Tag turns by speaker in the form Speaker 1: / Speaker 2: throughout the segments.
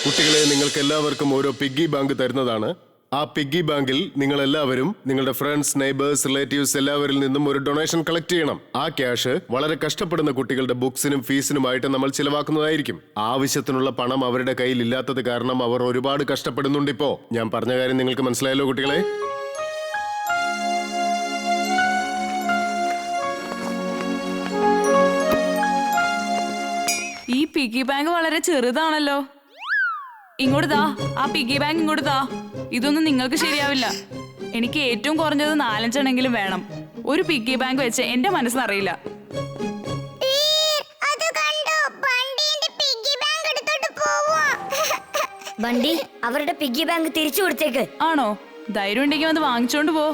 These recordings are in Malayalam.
Speaker 1: കുട്ടികളെ, നിങ്ങൾക്ക് എല്ലാവർക്കും ഓരോ പിഗ്ഗി ബാങ്ക് തരുന്നതാണ്. ആ പിഗ്ഗി ബാങ്കിൽ നിങ്ങൾ എല്ലാവരും നിങ്ങളുടെ ഫ്രണ്ട്സ്, നെയ്ബേഴ്സ്, റിലേറ്റീവ്സ് എല്ലാവരിൽ നിന്നും ഒരു ഡൊണേഷൻ കളക്ട് ചെയ്യണം. ആ ക്യാഷ് വളരെ കഷ്ടപ്പെടുന്ന കുട്ടികളുടെ ബുക്സിനും ഫീസിനുമായിട്ട് നമ്മൾ ചിലവാക്കുന്നതായിരിക്കും. ആവശ്യത്തിനുള്ള പണം അവരുടെ കയ്യിൽ ഇല്ലാത്തത് കാരണം അവർ ഒരുപാട് കഷ്ടപ്പെടുന്നുണ്ട്. ഇപ്പോ ഞാൻ പറഞ്ഞ കാര്യം നിങ്ങൾക്ക് മനസ്സിലായല്ലോ കുട്ടികളെ?
Speaker 2: ഈ പിഗ്ഗി ബാങ്ക് വളരെ ചെറുതാണല്ലോ. ഇങ്ങോട്ട് താ, ആ പിഗ്ഗി ബാങ്ക് ഇങ്ങോട്ട് താ. ഇതൊന്നും നിങ്ങൾക്ക് ശരിയാവില്ല. എനിക്ക് ഏറ്റവും കുറഞ്ഞത് 4-5 എണ്ണെങ്കിലും വേണം. ഒരു പിഗ്ഗി ബാങ്ക് വെച്ച് എന്റെ മനസ്സിനറിയില്ല.
Speaker 3: ബണ്ടി, അവരുടെ പിഗ്ഗി ബാങ്ക് തിരിച്ചു കൊടുത്തേക്ക്.
Speaker 2: ആണോ? ധൈര്യം ഉണ്ടെങ്കിൽ വന്ന് വാങ്ങിച്ചോണ്ട് പോ.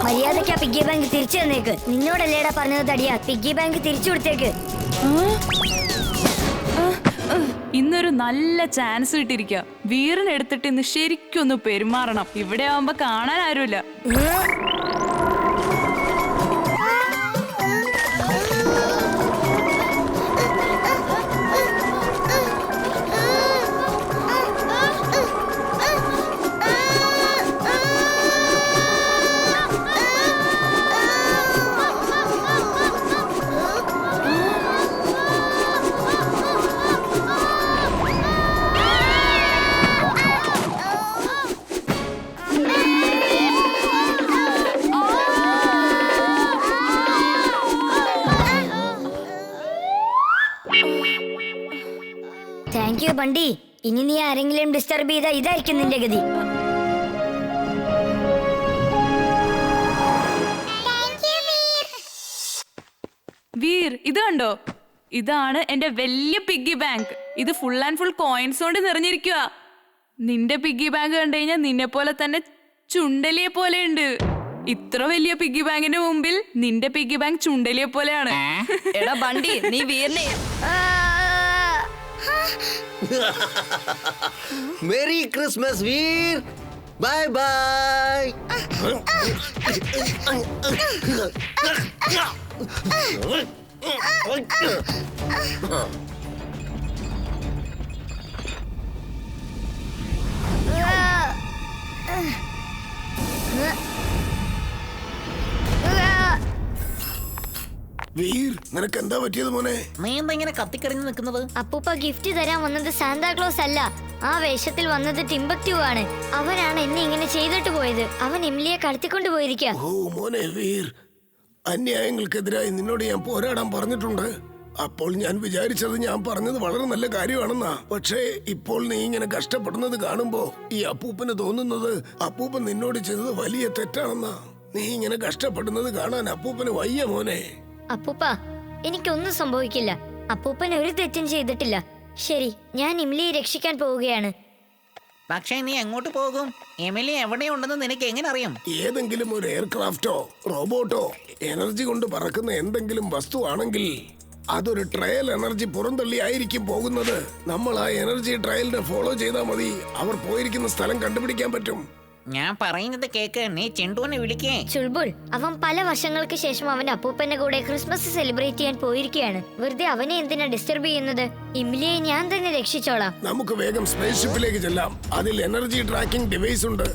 Speaker 3: മര്യാദയ്ക്ക് ആ പിഗ്ഗി ബാങ്ക് തിരിച്ചു തന്നേക്ക്. നിന്നോടല്ലേടാ പറഞ്ഞത് തടിയാ, പിഗ്ഗി ബാങ്ക് തിരിച്ചു കൊടുത്തേക്ക്.
Speaker 2: ഇന്നൊരു നല്ല ചാൻസ് കിട്ടിയിരിക്കുക. വീറിനെടുത്തിട്ട് ഇന്ന് ശരിക്കൊന്ന് പെരുമാറണം. ഇവിടെ ആവുമ്പോ കാണാൻ ആരുമില്ല.
Speaker 3: താങ്ക് യു ബണ്ടി. ഇനി നീ ആരെങ്കിലും ഡിസ്റ്റർബ് ചെയ്താ ഇതായിരിക്കും നിന്റെ ഗതി.
Speaker 2: വീർ, ഇത് കണ്ടോ? ഇതാണ് എന്റെ വലിയ പിഗ്ഗി ബാങ്ക്. ഇത് ഫുൾ ആൻഡ് ഫുൾ കോയിൻസ് കൊണ്ട് നിറഞ്ഞിരിക്കുക. നിന്റെ പിഗ്ഗി ബാങ്ക് കണ്ടു കഴിഞ്ഞാൽ നിന്നെ പോലെ തന്നെ ചുണ്ടലിയെ പോലെ ഉണ്ട്. ഇത്ര വലിയ പിഗ്ഗി ബാങ്കിന്റെ മുമ്പിൽ നിന്റെ പിഗ്ഗി ബാങ്ക് ചുണ്ടലിയെ പോലെയാണ്.
Speaker 4: എടാ ബണ്ടി, നീ വീറിനെ
Speaker 5: merry Christmas Veer. Bye bye.
Speaker 1: Veer, നിനക്ക് എന്താ പറ്റിയത് മോനെ?
Speaker 4: നീ എന്താ ഇങ്ങനെ കത്തിക്കറിഞ്ഞ് നിൽക്കുന്നത്?
Speaker 3: അപ്പൂപ്പ ഗിഫ്റ്റ് തരാൻ വന്നത് സാന്താക്ലോസ് അല്ല. ആ വേഷത്തിൽ വന്നത് ടിംബക്ടു ആണ്. അവനാണ് എന്നെ ഇങ്ങനെ ചെയ്തിട്ട് പോയത്. അവൻ എമിലിയെ കടത്തിക്കൊണ്ട് പോയിരിക്കുക.
Speaker 6: ഓ മോനെ വീർ, അന്യായങ്ങൾക്കെതിരായി നിന്നോട് ഞാൻ പോരാടാൻ പറഞ്ഞിട്ടുണ്ട്. അപ്പോൾ ഞാൻ വിചാരിച്ചത് ഞാൻ പറഞ്ഞത് വളരെ നല്ല കാര്യമാണെന്നാ. പക്ഷേ ഇപ്പോൾ നീ ഇങ്ങനെ കഷ്ടപ്പെടുന്നത് കാണുമ്പോ ഈ അപ്പൂപ്പന് തോന്നുന്നത് അപ്പൂപ്പൻ നിന്നോട് ചെയ്തത് വലിയ തെറ്റാണെന്നാ. നീ ഇങ്ങനെ കഷ്ടപ്പെടുന്നത് കാണാൻ അപ്പൂപ്പന് വയ്യ മോനെ.
Speaker 3: അപ്പൂപ്പ, എനിക്കൊന്നും സംഭവിക്കില്ല. അപ്പൂപ്പൻ ഒരു തെറ്റും ചെയ്തിട്ടില്ല. ശരി, ഞാൻ എമിലിയെ രക്ഷിക്കാൻ പോവുകയാണ്.
Speaker 4: പക്ഷേ നീ എങ്ങോട്ട് പോകും? എമിലി എവിടെയുണ്ടെന്ന് നിനക്ക് എങ്ങനെ അറിയാം?
Speaker 6: ഏതെങ്കിലും ഒരു എയർക്രാഫ്റ്റോ റോബോട്ടോ എനർജി കൊണ്ട് പറക്കുന്ന എന്തെങ്കിലും വസ്തുവാണെങ്കിൽ അതൊരു ട്രയൽ എനർജി പുറന്തള്ളി ആയിരിക്കും പോകുന്നത്. നമ്മൾ ആ എനർജി ട്രയലിനെ ഫോളോ ചെയ്താൽ മതി. അവർ പോയിരിക്കുന്ന സ്ഥലം കണ്ടുപിടിക്കാൻ പറ്റും.
Speaker 4: ഞാൻ പറയുന്നത് കേക്ക്. നീ ചിണ്ടുവിനെ വിളിക്കേ.
Speaker 3: ചുൾബുൾ, അവൻ പല വർഷങ്ങൾക്ക് ശേഷം അവന്റെ അപ്പൂപ്പന്റെ കൂടെ ക്രിസ്മസ് സെലിബ്രേറ്റ് ചെയ്യാൻ പോയിരിക്കുകയാണ്. വെറുതെ അവനെ എന്തിനാ ഡിസ്റ്റർബ് ചെയ്യുന്നത്? എമിലിയെ ഞാൻ തന്നെ രക്ഷിച്ചോളാം.
Speaker 6: നമുക്ക് വേഗം സ്പേസ് ഷിപ്പിലേക്ക് ചെല്ലാം. അതിൽ എനർജി ട്രാക്കിംഗ് ഡിവൈസ് ഉണ്ട്.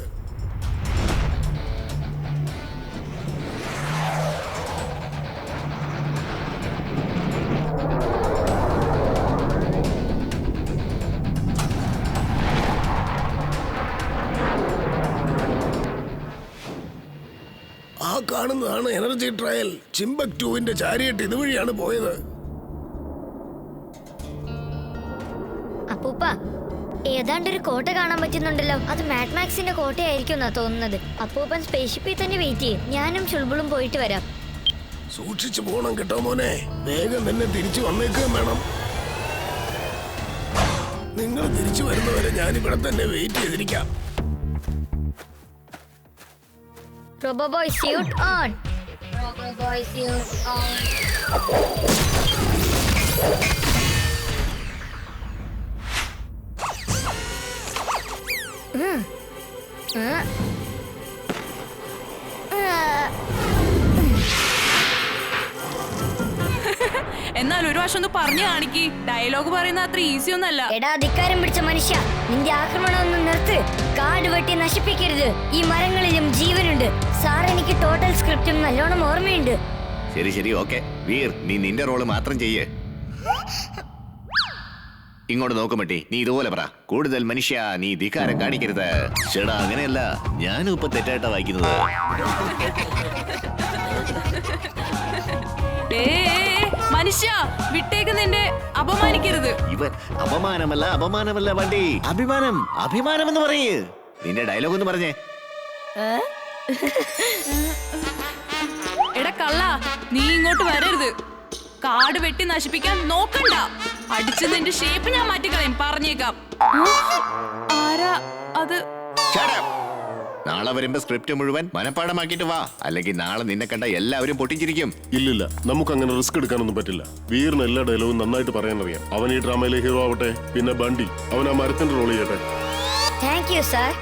Speaker 6: ആ കാണുന്നതാണ് എനർജി ട്രയൽ. ചിംബക്ടുവിന്റെ ചാരിയറ്റ് ഇതുവഴിയാണ് പോയത്.
Speaker 3: അപ്പൂപ്പ, ഏതാണ്ടൊരു കോട്ട കാണാൻ പറ്റുന്നുണ്ടല്ലോ. അത് മാഡ്മാക്സിന്റെ കോട്ടയായിരിക്കും എന്നാ തോന്നുന്നത്. അപ്പൂപ്പൻ സ്പേസ്ഷിപ്പിൽ തന്നെ വെയിറ്റ് ചെയ്യും. ഞാനും ചുൾബുളും പോയിട്ട് വരാം.
Speaker 6: സൂക്ഷിച്ചു പോണം കേട്ടോ മോനെ. വേഗം തന്നെ തിരിച്ചു വന്നേക്കുകയും വേണം. നിങ്ങൾ തിരിച്ചു വരുന്നവരെ ഞാൻ ഇവിടെ തന്നെ വെയിറ്റ് ചെയ്തിരിക്കാം.
Speaker 3: Robo boy suit on. Robo boy suit on.
Speaker 2: എന്നാൽ ഒരു വർഷം ഒന്ന് പറഞ്ഞു കാണിക്ക്. ഡയലോഗ് പറയുന്ന അത്ര ഈസി ഒന്നല്ല.
Speaker 3: എടാ ധിക്കാരം പിടിച്ച മനുഷ്യ, നിന്റെ ആക്രമണം ഒന്ന് നിർത്ത്. കാട് വെട്ടി നശിപ്പിക്കരുത്. ഈ മരങ്ങളിലും ജീവനുണ്ട്. സാർ, എനിക്ക് ടോട്ടൽ സ്ക്രിപ്റ്റും നല്ലോണം ഓർമ്മയുണ്ട്.
Speaker 7: ശരി ശരി, ഓക്കെ. വീർ, നീ നിന്റെ റോള് മാത്രം ചെയ്യേ. ഇങ്ങോട്ട് നോക്കുമട്ടി, നീ ഇതുപോലെ പറ. കൂടുതൽ മനുഷ്യ, നീ ധിക്കാരം കാണിക്കരുത്. ചേടാ, അങ്ങനെയല്ല, ഞാനും ഇപ്പൊ തെറ്റായിട്ടാ വായിക്കുന്നത്.
Speaker 2: മനുഷ്യ, വിട്ടേക്ക്, നിന്റെ അപമാനിക്കരുത്.
Speaker 7: ഇവൻ അപമാനമല്ല വണ്ടി, അഭിമാനം. അഭിമാനം എന്ന് പറയേ. നിന്റെ ഡയലോഗ് ഒന്ന് പറഞ്ഞേ.
Speaker 2: എടാ കള്ള, നീ ഇങ്ങോട്ട് വരരുത്. കാട് വെട്ടി നശിപ്പിക്കാൻ നോക്കണ്ട. അടിച്ച് നിന്റെ ഷേപ്പ് ഞാൻ മാറ്റിക്കളയും, പറഞ്ഞേക്കാം. ആരാ അത്?
Speaker 7: നാളെ വരുമ്പോ സ്ക്രിപ്റ്റ് മുഴുവൻ മനപ്പാടമാക്കിട്ട് വാ, അല്ലെങ്കിൽ നാളെ നിന്നെ കണ്ട എല്ലാവരും പൊട്ടിച്ചിരിക്കും.
Speaker 1: ഇല്ലില്ല, നമുക്ക് അങ്ങനെ റിസ്ക് എടുക്കാനൊന്നും പറ്റില്ല. വീറിന് എല്ലാ ഡയലോഗും നന്നായിട്ട് പറയാൻ അറിയാം. അവൻ ഈ ഡ്രാമയിലെ ഹീറോ ആവട്ടെ. പിന്നെ ബണ്ടി, അവൻ ആ മരത്തിന്റെ റോൾ ചെയ്യട്ടെ.
Speaker 3: Thank you sir.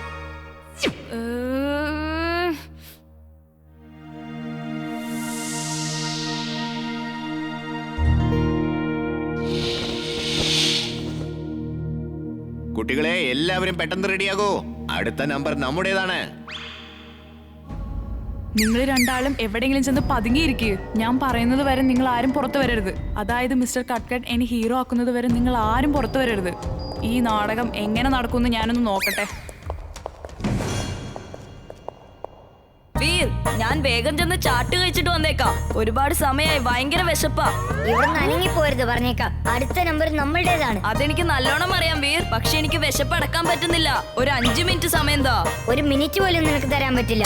Speaker 7: കുട്ടികളെ, എല്ലാവരും പെട്ടെന്ന് റെഡിയാകൂ. അടുത്ത നമ്പർ നമ്മുടേതാണ്.
Speaker 2: നിങ്ങൾ രണ്ടാളും എവിടെയെങ്കിലും ചെന്ന് പതുങ്ങിയിരിക്കുക. ഞാൻ പറയുന്നത് വരെ നിങ്ങൾ ആരും പുറത്തു വരരുത്. അതായത് മിസ്റ്റർ കട്ട്കട്ട് എന്നെ ഹീറോ ആക്കുന്നത് വരെ നിങ്ങൾ ആരും പുറത്തു വരരുത്. ഈ നാടകം എങ്ങനെ നടക്കുമെന്ന് ഞാനൊന്ന് നോക്കട്ടെ.
Speaker 8: വീർ, ഞാൻ വേഗം ചെന്ന് ചാട്ട് കഴിച്ചിട്ട് വന്നേക്കാം. ഒരുപാട് സമയമായി, ഭയങ്കര വിശപ്പാ.
Speaker 3: ഇവിടെ നനങ്ങി പോരുത്, പറഞ്ഞേക്കാം. അടുത്ത നമ്പർ നമ്മളുടേതാണ്.
Speaker 8: അതെനിക്ക് നല്ലോണം അറിയാം വീർ, പക്ഷെ എനിക്ക് വിശപ്പ് അടക്കാൻ പറ്റുന്നില്ല. ഒരു 5 മിനിറ്റ് സമയം താ.
Speaker 3: ഒരു മിനിറ്റ് പോലും നിനക്ക് തരാൻ പറ്റില്ല.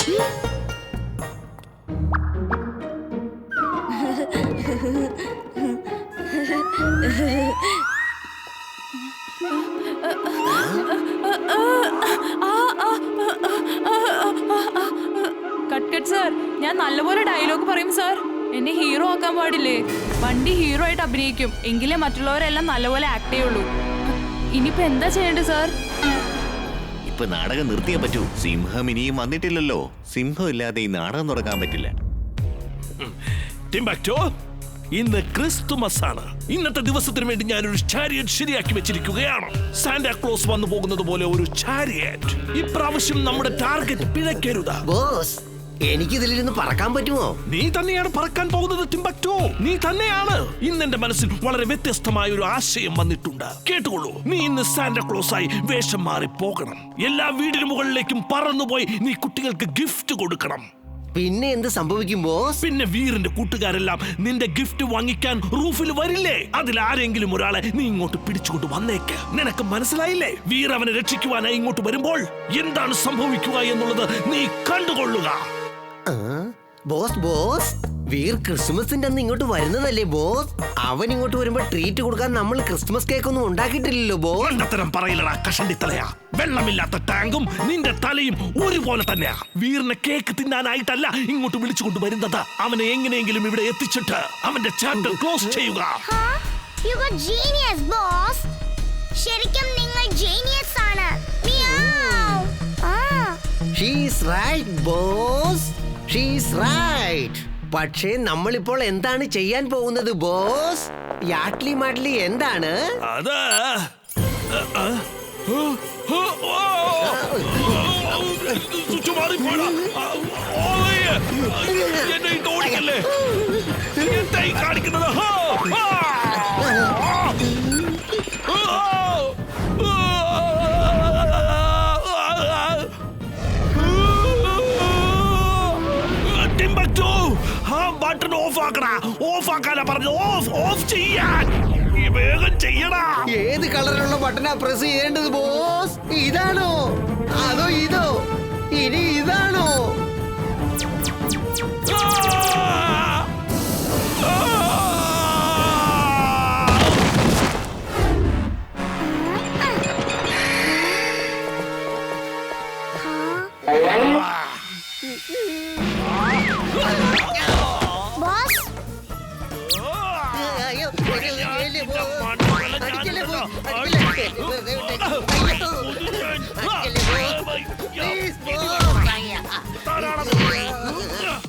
Speaker 2: കട്ട്കട്ട് സർ, ഞാൻ നല്ലപോലെ ഡയലോഗ് പറയും സർ. എന്നെ ഹീറോ ആക്കാൻ പാടില്ലേ? വണ്ടി ഹീറോ ആയിട്ട് അഭിനയിക്കും, എങ്കിലേ മറ്റുള്ളവരെല്ലാം നല്ലപോലെ ആക്ട് ചെയ്യുള്ളൂ. ഇനിയിപ്പോ എന്താ ചെയ്യേണ്ടത് സർ?
Speaker 7: ഇപ്പൊ നാടകം നിർത്തിയേ പറ്റൂ. സിംഹം ഇനിയും വന്നിട്ടില്ലല്ലോ. സിംഹം ഇല്ലാതെ ഈ നാടകം തുടങ്ങാൻ പറ്റില്ല.
Speaker 9: ടിംബക്ടോ, ഇന്ന് ക്രിസ്തുമസ് ആണ്. ഇന്നത്തെ ദിവസത്തിന് വേണ്ടി ഞാനൊരു ചാരിയറ്റ് ശരിയാക്കി വെച്ചിരിക്കുകയാണ്. സാന്റാക്ലോസ് വന്നു പോകുന്നത് പോലെ ഒരു ചാരിയറ്റ്. ഇപ്രാവശ്യം നമ്മുടെ ടാർഗറ്റ് പിഴക്കരുത്.
Speaker 5: ബോസ്, എനിക്കിതിലിരുന്ന് പറക്കാൻ പറ്റുമോ?
Speaker 9: നീ തന്നെയാണ് പറക്കാൻ പോകുന്നത് ടിംബക്ടോ, നീ തന്നെയാണ്. ഇന്ന് എന്റെ മനസ്സിൽ വളരെ വ്യത്യസ്തമായ ഒരു ആശയം വന്നിട്ടുണ്ട്. കേട്ടുകൊള്ളൂ. നീ ഇന്ന് സാന്റാക്ലോസ് ആയി വേഷം മാറി പോകണം. എല്ലാ വീടിന് മുകളിലേക്കും പറന്നുപോയി നീ കുട്ടികൾക്ക് ഗിഫ്റ്റ് കൊടുക്കണം.
Speaker 5: പിന്നെ എന്ത് സംഭവിക്കും ബോസ്?
Speaker 9: പിന്നെ വീറിന്റെ കൂട്ടുകാരെല്ലാം നിന്റെ ഗിഫ്റ്റ് വാങ്ങിക്കാൻ റൂഫിൽ വരില്ലേ? അതിൽ ആരെങ്കിലും ഒരാളെ നീ ഇങ്ങോട്ട് പിടിച്ചുകൊണ്ട് വന്നേക്ക്. നിനക്ക് മനസ്സിലായില്ലേ? വീർ അവനെ രക്ഷിക്കുവാനായി ഇങ്ങോട്ട് വരുമ്പോൾ എന്താണ് സംഭവിക്കുക എന്നുള്ളത് നീ കണ്ടുകൊള്ളുക.
Speaker 5: ബോസ്, വീർ ക്രിസ്മസിന്റെ അന്ന് ഇങ്ങോട്ട് വരുന്നതല്ലേ ബോസ്? അവൻ ഇങ്ങോട്ട് വരുമ്പോ ട്രീറ്റ് കൊടുക്കാൻ നമ്മൾ ക്രിസ്മസ് കേക്ക് ഒന്നും ഉണ്ടാക്കിയിട്ടില്ലല്ലോ ബോസ്.
Speaker 9: രണ്ടത്തരം പറയില്ലടാ കഷണ്ടി തലയാ. വെള്ളമില്ലാത്ത ടാങ്കും നിന്റെ തലയും ഒരുപോലെ തന്നെയാ. വീറിനെ കേക്ക് തിന്നാനായിട്ടല്ല ഇങ്ങോട്ട് വിളിച്ചുകൊണ്ട് വരുന്നത്. അവനെ എങ്ങനെയെങ്കിലും ഇവിടെ എത്തിച്ചിട്ട് അവന്റെ ചാപ്റ്റർ ക്ലോസ് ചെയ്യുക.
Speaker 3: You got genius, boss. ശരിക്കും നിങ്ങൾ ജീനിയസ് ആണ്.
Speaker 5: She's right, boss. She's right. പക്ഷേ നമ്മളിപ്പോൾ എന്താണ് ചെയ്യാൻ പോകുന്നത് ബോസ്? യാട്ട്ലി മാട്ട്ലി എന്താണ്?
Speaker 9: അത് എന്നെ ഇത് ഓടിക്കല്ലേ? എന്തായി കാണിക്കുന്നത്? ബട്ടൺ ഓഫ് ആക്കടാ. ഓഫ് ആക്കാനാ പറഞ്ഞത്. ഓഫ് ചെയ്യാൻ. വേഗം ചെയ്യടാ.
Speaker 5: ഏത് കളറിലുള്ള ബട്ടനാ പ്രസ് ചെയ്യേണ്ടത് ബോസ്? ഇതാണോ അതോ ഇതോ? ഇനി ഇതാണോ?
Speaker 3: ബോസ്
Speaker 5: അയ്യോ,
Speaker 9: ഞാൻ നിന്റെ മണ്ടകളെ ഞാൻ
Speaker 5: അടിക്കല്ലേ,
Speaker 9: കൊല്ലാം.
Speaker 5: അടിക്കല്ലേ.